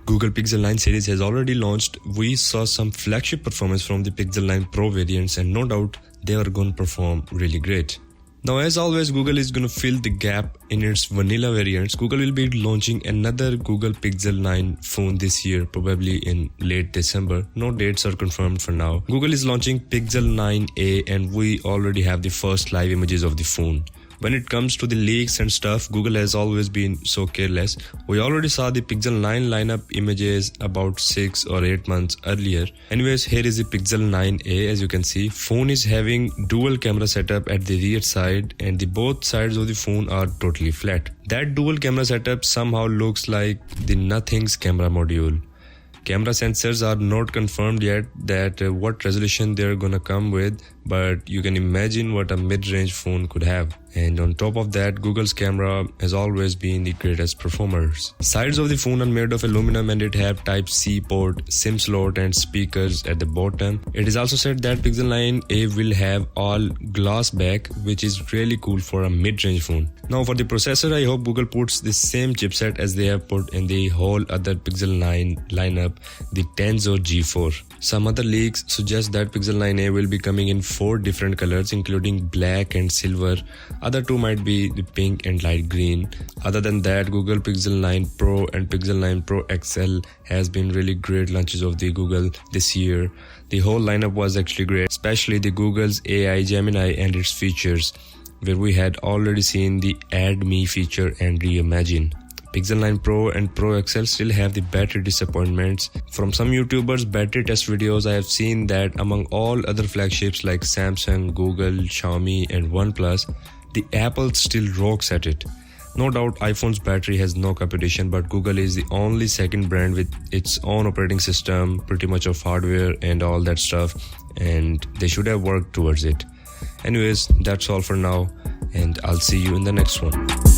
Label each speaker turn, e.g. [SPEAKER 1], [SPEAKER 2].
[SPEAKER 1] Google Pixel 9 series has already launched. We saw some flagship performance from the Pixel 9 Pro variants, and no doubt they are going to perform really great. Now, as always, Google is going to fill the gap in its vanilla variants. Google will be launching another Google Pixel 9 phone this year, probably in late December. No dates are confirmed for now. Google is launching Pixel 9a, and we already have the first live images of the phone. When it comes to the leaks and stuff, Google has always been so careless. We already saw the Pixel 9 lineup images about 6 or 8 months earlier. Anyways, here is the Pixel 9a. As you can see, phone is having dual camera setup at the rear side, and the both sides of the phone are totally flat. That dual camera setup somehow looks like the Nothing's camera module. Camera sensors are not confirmed yet that what resolution they're gonna come with, but you can imagine what a mid-range phone could have. And on top of that, Google's camera has always been the greatest performers. Sides of the phone are made of aluminum, and it have Type-C port, SIM slot and speakers at the bottom. It is also said that Pixel 9a will have all glass back, which is really cool for a mid-range phone. Now for the processor, I hope Google puts the same chipset as they have put in the whole other Pixel 9 lineup, the Tensor G4. Some other leaks suggest that Pixel 9a will be coming in 4 different colors, including black and silver. Other 2 might be the pink and light green. Other than that, Google Pixel 9 Pro and Pixel 9 Pro XL has been really great launches of the Google this year. The whole lineup was actually great, especially the Google's AI Gemini and its features, where we had already seen the Add Me feature and Reimagine. Pixel 9 Pro and Pro XL still have the battery disappointments. From some YouTubers' battery test videos, I have seen that among all other flagships like Samsung, Google, Xiaomi and Oneplus, the Apple still rocks at it. No doubt iPhone's battery has no competition, but Google is the only second brand with its own operating system, pretty much of hardware and all that stuff, and they should have worked towards it. Anyways, that's all for now, and I'll see you in the next one.